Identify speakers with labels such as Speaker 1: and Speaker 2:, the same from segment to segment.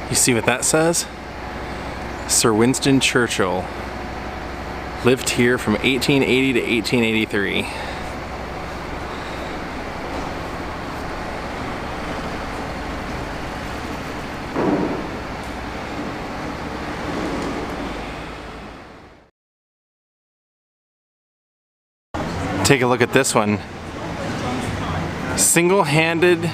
Speaker 1: You see what that says? Sir Winston Churchill lived here from 1880 to 1883. Take a look at this one. Single-handed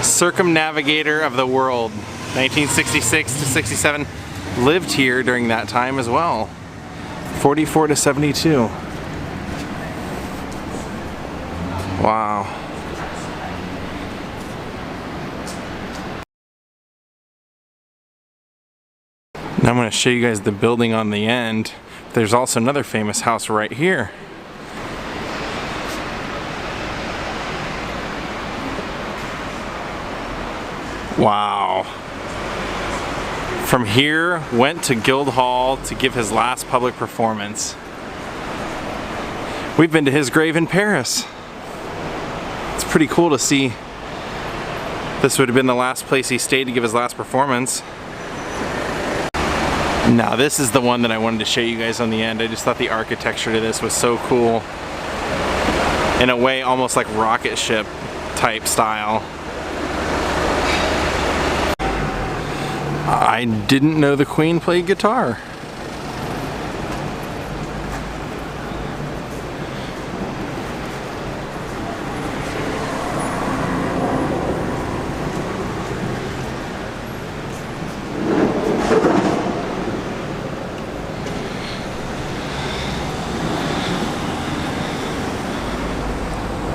Speaker 1: circumnavigator of the world. 1966 to 67. Lived here during that time as well. 44 to 72. Wow. Now I'm going to show you guys the building on the end. There's also another famous house right here. Wow. From here, went to Guildhall to give his last public performance. We've been to his grave in Paris. It's pretty cool to see. This would have been the last place he stayed to give his last performance. Now this is the one that I wanted to show you guys on the end. I just thought the architecture to this was so cool. In a way, almost like rocket ship type style. I didn't know the Queen played guitar.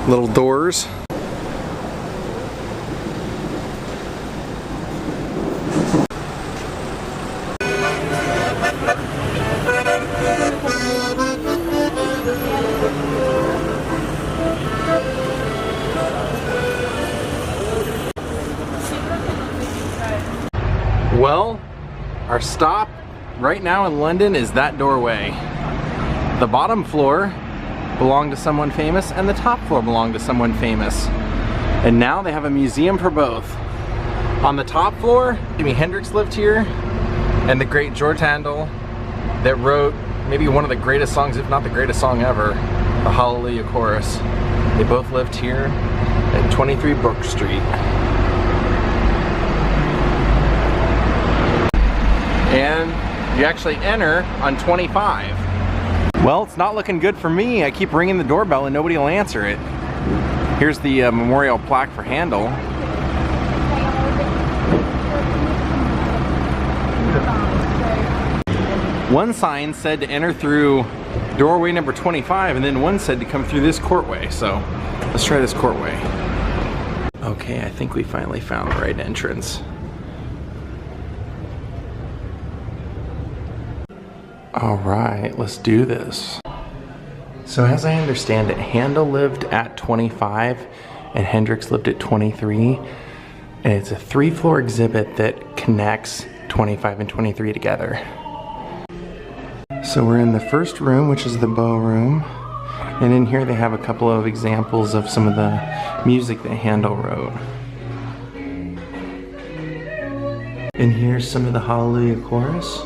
Speaker 1: Little doors. Well, our stop right now in London is that doorway. The bottom floor belonged to someone famous and the top floor belonged to someone famous. And now they have a museum for both. On the top floor, Jimi Hendrix lived here, and the great George Handel that wrote maybe one of the greatest songs, if not the greatest song ever, the Hallelujah Chorus. They both lived here at 23 Brook Street. And you actually enter on 25. Well, it's not looking good for me. I keep ringing the doorbell and nobody will answer it. Here's the memorial plaque for Handel. One sign said to enter through doorway number 25, and then one said to come through this courtway. So let's try this courtway. Okay, I think we finally found the right entrance. Alright, let's do this. So as I understand it, Handel lived at 25 and Hendrix lived at 23. And it's a 3-floor exhibit that connects 25 and 23 together. So we're in the first room, which is the bow room. And in here they have a couple of examples of some of the music that Handel wrote. And here's some of the Hallelujah Chorus.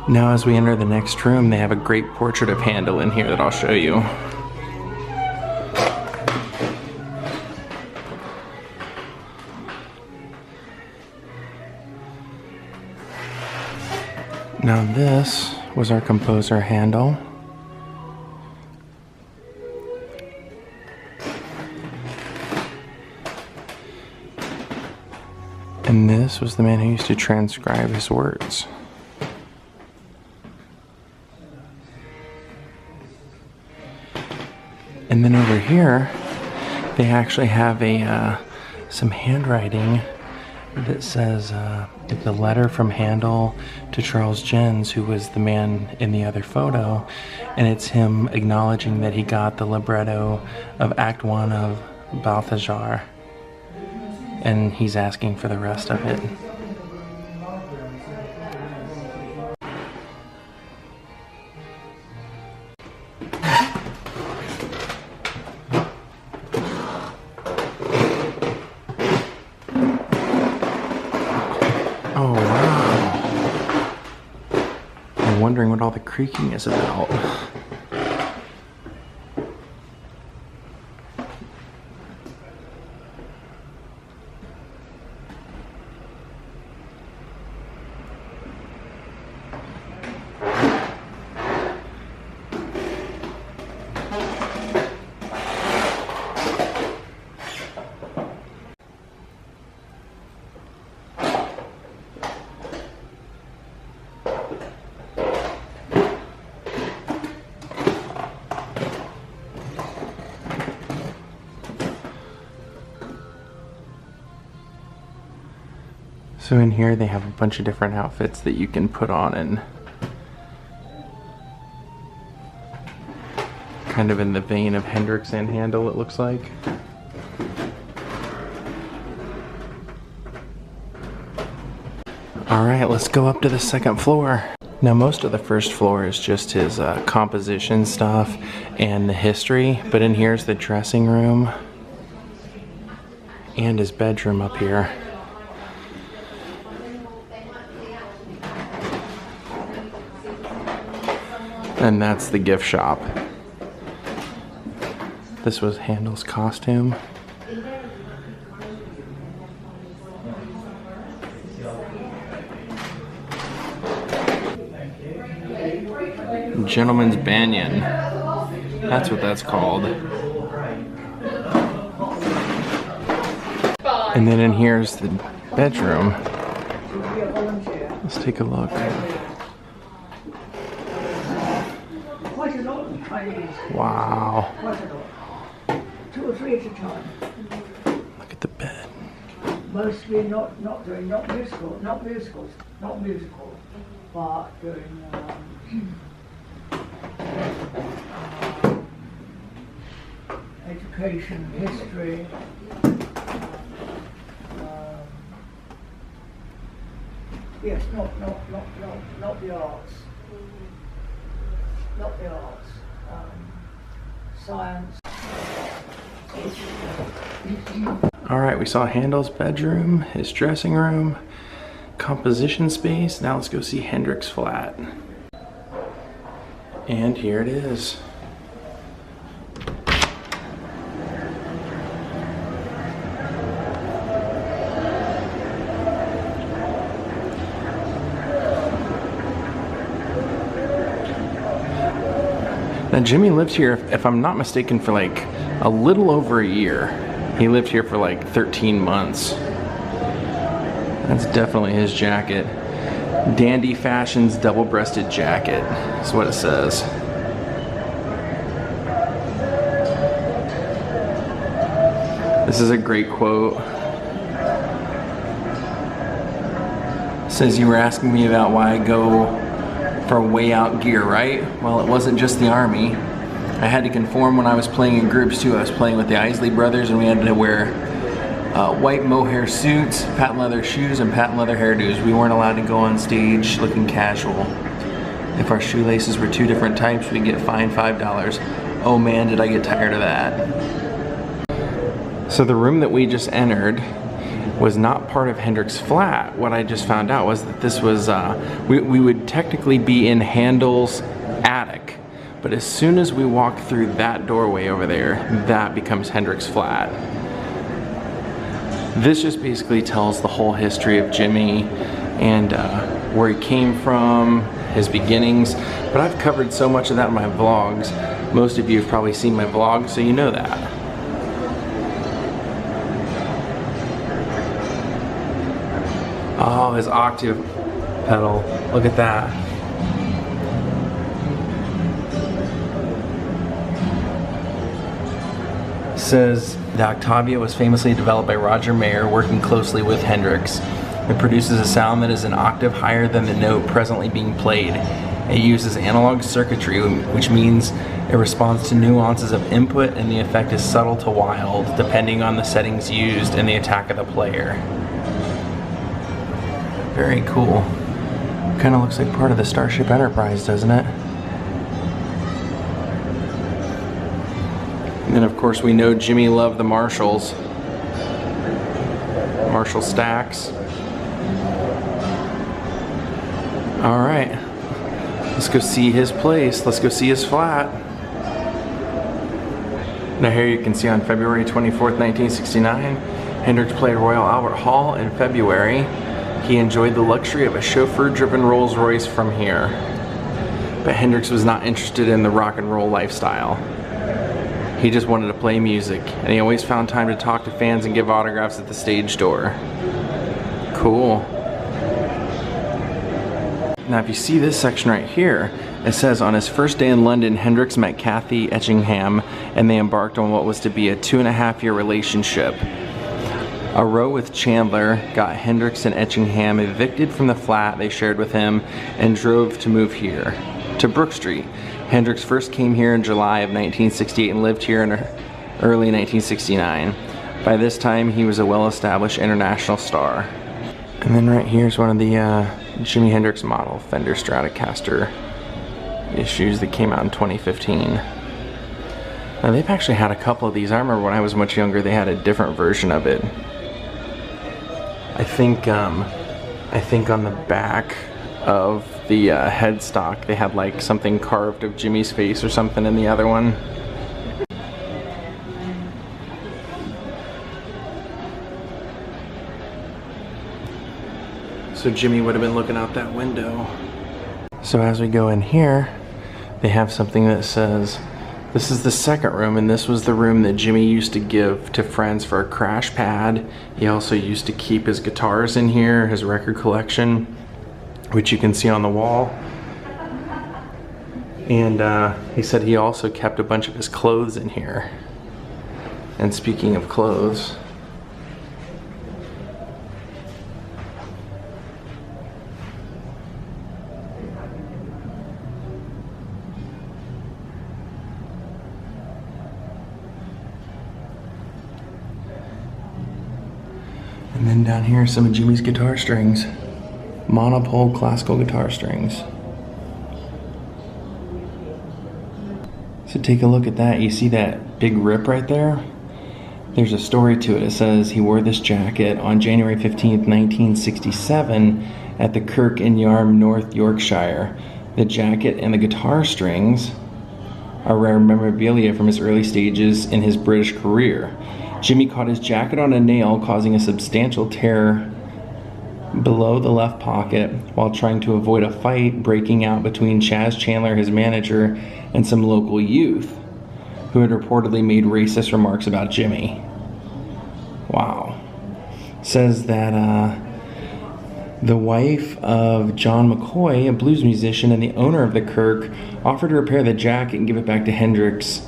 Speaker 1: Now as we enter the next room, they have a great portrait of Handel in here that I'll show you. Now this was our composer Handel. And this was the man who used to transcribe his words. And then over here, they actually have some handwriting that says it's a letter from Handel to Charles Jens, who was the man in the other photo, and it's him acknowledging that he got the libretto of Act 1 of Balthazar, and he's asking for the rest of it. wondering what all the creaking is about. So in here they have a bunch of different outfits that you can put on, and kind of in the vein of Hendrix and Handel, it looks like. Alright, let's go up to the second floor. Now most of the first floor is just his composition stuff and the history, but in here's the dressing room and his bedroom up here. And that's the gift shop. This was Handel's costume. Gentleman's Banyan. That's what that's called. And then in here's the bedroom. Let's take a look. Wow.
Speaker 2: Two or three at a time.
Speaker 1: Look at the bed.
Speaker 2: Mostly not musical, but doing education, history, yes, not the arts. Not the arts. Science.
Speaker 1: Alright, we saw Handel's bedroom, his dressing room, composition space. Now let's go see Hendrix flat. And here it is. Now Jimmy lived here, if I'm not mistaken, for like a little over a year. He lived here for like 13 months. That's definitely his jacket. Dandy Fashions double-breasted jacket is what it says. This is a great quote. It says, you were asking me about why I go for way out gear, right? Well, it wasn't just the army. I had to conform when I was playing in groups too. I was playing with the Isley brothers, and we had to wear white mohair suits, patent leather shoes, and patent leather hairdos. We weren't allowed to go on stage looking casual. If our shoelaces were two different types, we'd get fined $5. Oh man, did I get tired of that. So the room that we just entered was not part of Hendrix flat. What I just found out was that this was, we would technically be in Handel's attic, but as soon as we walk through that doorway over there, that becomes Hendrix flat. This just basically tells the whole history of Jimmy and where he came from, his beginnings, but I've covered so much of that in my vlogs. Most of you have probably seen my vlogs, so you know that. Oh, his octave pedal. Look at that. It says the Octavia was famously developed by Roger Mayer working closely with Hendrix. It produces a sound that is an octave higher than the note presently being played. It uses analog circuitry, which means it responds to nuances of input, and the effect is subtle to wild, depending on the settings used and the attack of the player. Very cool. Kind of looks like part of the Starship Enterprise, doesn't it? And then of course we know Jimmy loved the Marshalls. Marshall stacks. Alright. Let's go see his place. Let's go see his flat. Now here you can see on February 24th, 1969, Hendrix played Royal Albert Hall in February. He enjoyed the luxury of a chauffeur-driven Rolls Royce from here. But Hendrix was not interested in the rock and roll lifestyle. He just wanted to play music, and he always found time to talk to fans and give autographs at the stage door. Cool. Now if you see this section right here, it says on his first day in London, Hendrix met Kathy Etchingham and they embarked on what was to be a 2.5-year relationship. A row with Chandler got Hendrix and Etchingham evicted from the flat they shared with him and drove to move here, to Brook Street. Hendrix first came here in July of 1968 and lived here in early 1969. By this time, he was a well-established international star. And then right here is one of the Jimi Hendrix model Fender Stratocaster issues that came out in 2015. Now they've actually had a couple of these. I remember when I was much younger, they had a different version of it. I think on the back of the headstock, they had like something carved of Jimmy's face or something in the other one. So Jimmy would have been looking out that window. So as we go in here, they have something that says, this is the second room, and this was the room that Jimmy used to give to friends for a crash pad. He also used to keep his guitars in here, his record collection, which you can see on the wall. And he said he also kept a bunch of his clothes in here. And speaking of clothes, and then down here, some of Jimmy's guitar strings. Monopole classical guitar strings. So take a look at that. You see that big rip right there? There's a story to it. It says he wore this jacket on January 15th, 1967 at the Kirk in Yarm, North Yorkshire. The jacket and the guitar strings are rare memorabilia from his early stages in his British career. Jimmy caught his jacket on a nail, causing a substantial tear below the left pocket while trying to avoid a fight breaking out between Chaz Chandler, his manager, and some local youth who had reportedly made racist remarks about Jimmy. Wow. Says that the wife of John McCoy, a blues musician and the owner of the Kirk, offered to repair the jacket and give it back to Hendrix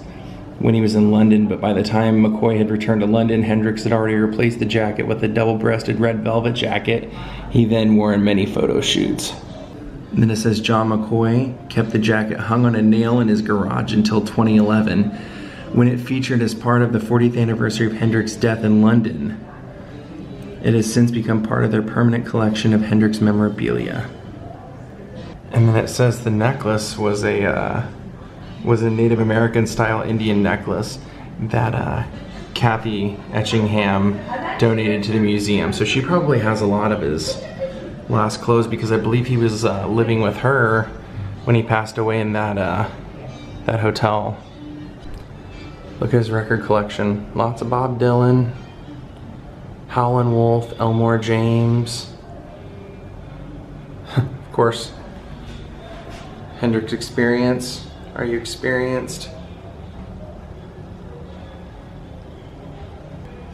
Speaker 1: when he was in London, but by the time McCoy had returned to London, Hendrix had already replaced the jacket with a double-breasted red velvet jacket he then wore in many photo shoots. And then it says John McCoy kept the jacket hung on a nail in his garage until 2011, when it featured as part of the 40th anniversary of Hendrix's death in London. It has since become part of their permanent collection of Hendrix memorabilia. And then it says the necklace was a Native American style Indian necklace that Kathy Etchingham donated to the museum. So she probably has a lot of his last clothes, because I believe he was living with her when he passed away in that hotel. Look at his record collection. Lots of Bob Dylan, Howlin' Wolf, Elmore James. Of course, Hendrix Experience. Are you experienced?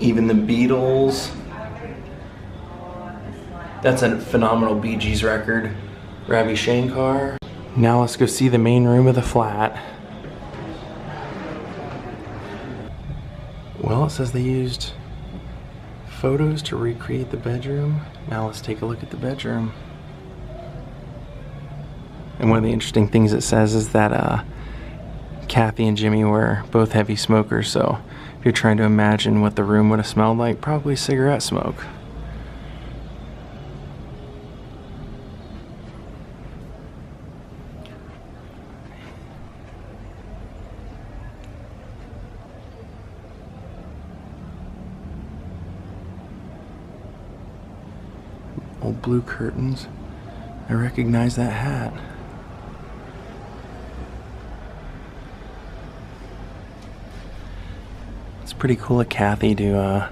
Speaker 1: Even the Beatles. That's a phenomenal Bee Gees record. Ravi Shankar. Now let's go see the main room of the flat. Well, it says they used photos to recreate the bedroom. Now let's take a look at the bedroom. And one of the interesting things it says is that Kathy and Jimmy were both heavy smokers, so if you're trying to imagine what the room would have smelled like, probably cigarette smoke. Old blue curtains. I recognize that hat. It's pretty cool of Kathy to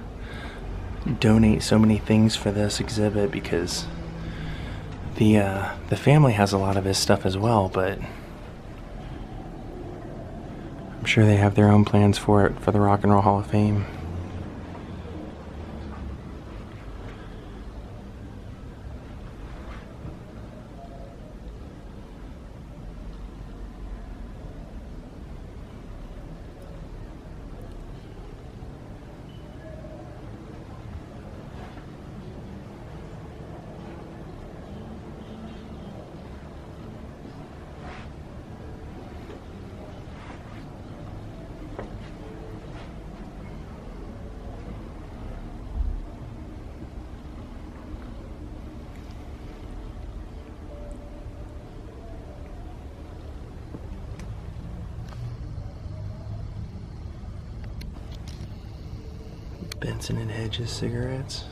Speaker 1: donate so many things for this exhibit, because the family has a lot of his stuff as well, but I'm sure they have their own plans for it for the Rock and Roll Hall of Fame. Benson and Hedges cigarettes.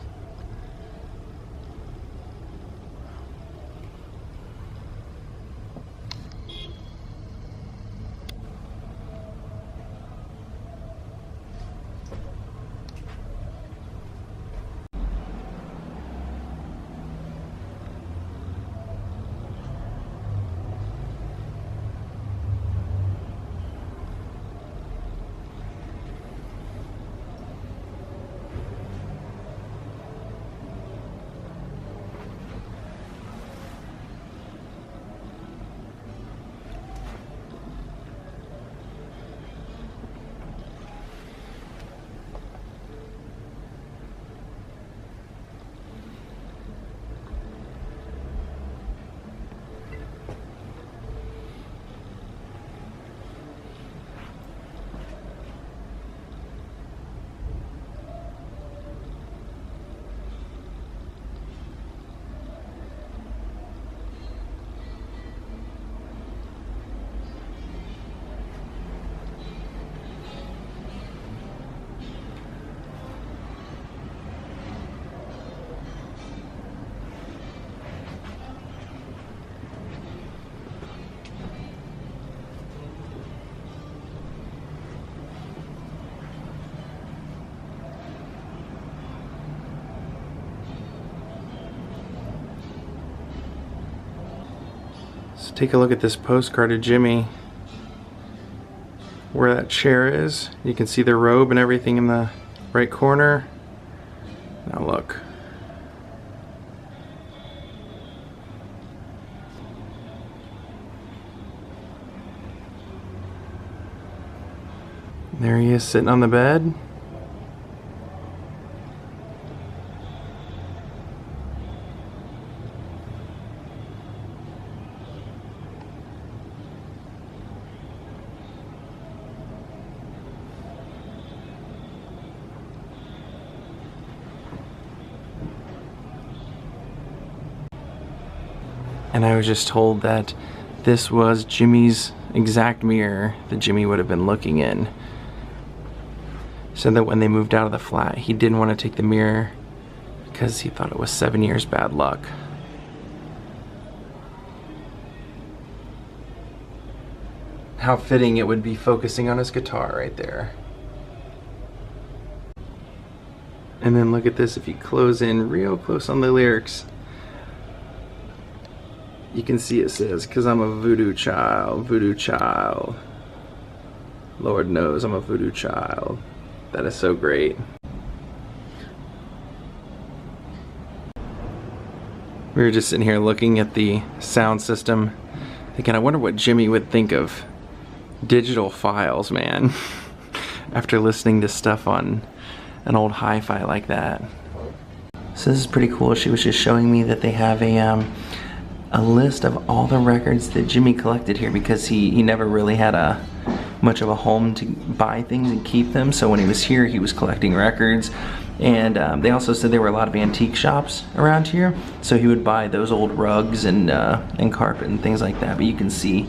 Speaker 1: So take a look at this postcard of Jimmy. Where that chair is, you can see the robe and everything in the right corner. Now look. There he is sitting on the bed. And I was just told that this was Jimmy's exact mirror that Jimmy would have been looking in. Said that when they moved out of the flat, he didn't want to take the mirror because he thought it was 7 years bad luck. How fitting it would be focusing on his guitar right there. And then look at this, if you close in real close on the lyrics, you can see it says, "'Cause I'm a voodoo child, voodoo child. Lord knows I'm a voodoo child." That is so great. We were just sitting here looking at the sound system, thinking, I wonder what Jimmy would think of digital files, man, after listening to stuff on an old hi-fi like that. So this is pretty cool. She was just showing me that they have a list of all the records that Jimmy collected here, because he never really had much of a home to buy things and keep them. So when he was here, he was collecting records. And they also said there were a lot of antique shops around here, so he would buy those old rugs and carpet and things like that. But you can see,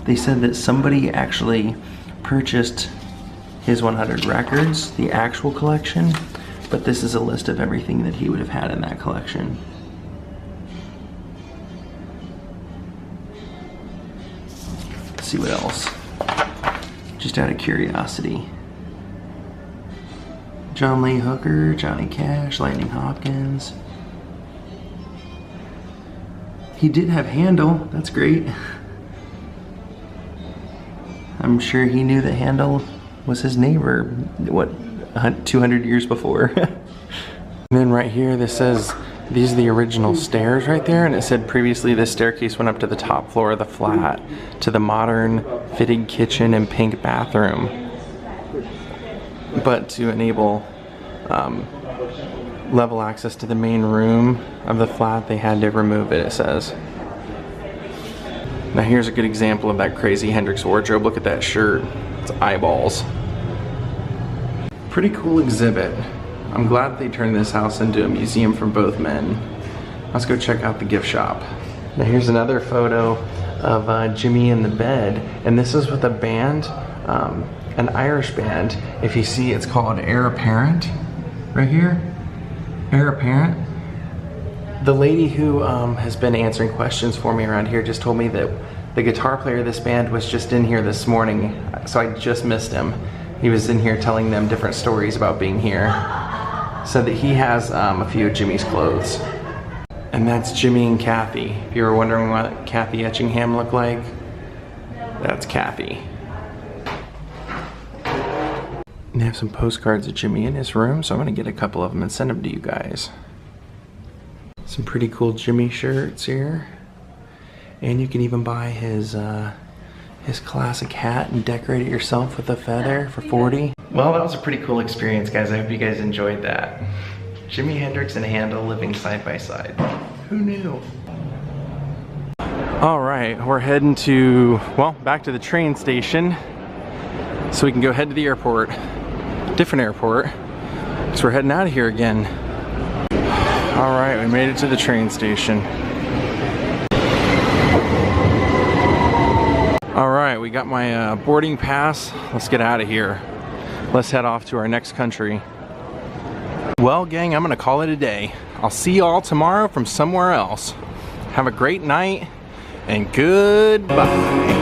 Speaker 1: they said that somebody actually purchased his 100 records, the actual collection, but this is a list of everything that he would have had in that collection. Let's see what else, just out of curiosity. John Lee Hooker, Johnny Cash, Lightning Hopkins. He did have Handel, that's great. I'm sure he knew that Handel was his neighbor, what, 200 years before. And then right here, this says, these are the original stairs right there, and it said previously this staircase went up to the top floor of the flat, to the modern fitted kitchen and pink bathroom. But to enable level access to the main room of the flat, they had to remove it, it says. Now here's a good example of that crazy Hendrix wardrobe. Look at that shirt, it's eyeballs. Pretty cool exhibit. I'm glad they turned this house into a museum for both men. Let's go check out the gift shop. Now here's another photo of Jimmy in the bed, and this is with a band, an Irish band. If you see, it's called Heir Apparent, right here, Heir Apparent. The lady who has been answering questions for me around here just told me that the guitar player of this band was just in here this morning, so I just missed him. He was in here telling them different stories about being here. Said that he has a few of Jimmy's clothes. And that's Jimmy and Kathy. If you were wondering what Kathy Etchingham looked like, that's Kathy. And they have some postcards of Jimmy in his room, so I'm gonna get a couple of them and send them to you guys. Some pretty cool Jimmy shirts here. And you can even buy his classic hat and decorate it yourself with a feather for $40. Well, that was a pretty cool experience, guys. I hope you guys enjoyed that. Jimi Hendrix and Handel living side by side. Who knew? All right, we're heading to, well, back to the train station so we can go head to the airport. Different airport. So we're heading out of here again. All right, we made it to the train station. All right, we got my boarding pass. Let's get out of here. Let's head off to our next country. Well, gang, I'm gonna call it a day. I'll see y'all tomorrow from somewhere else. Have a great night and goodbye.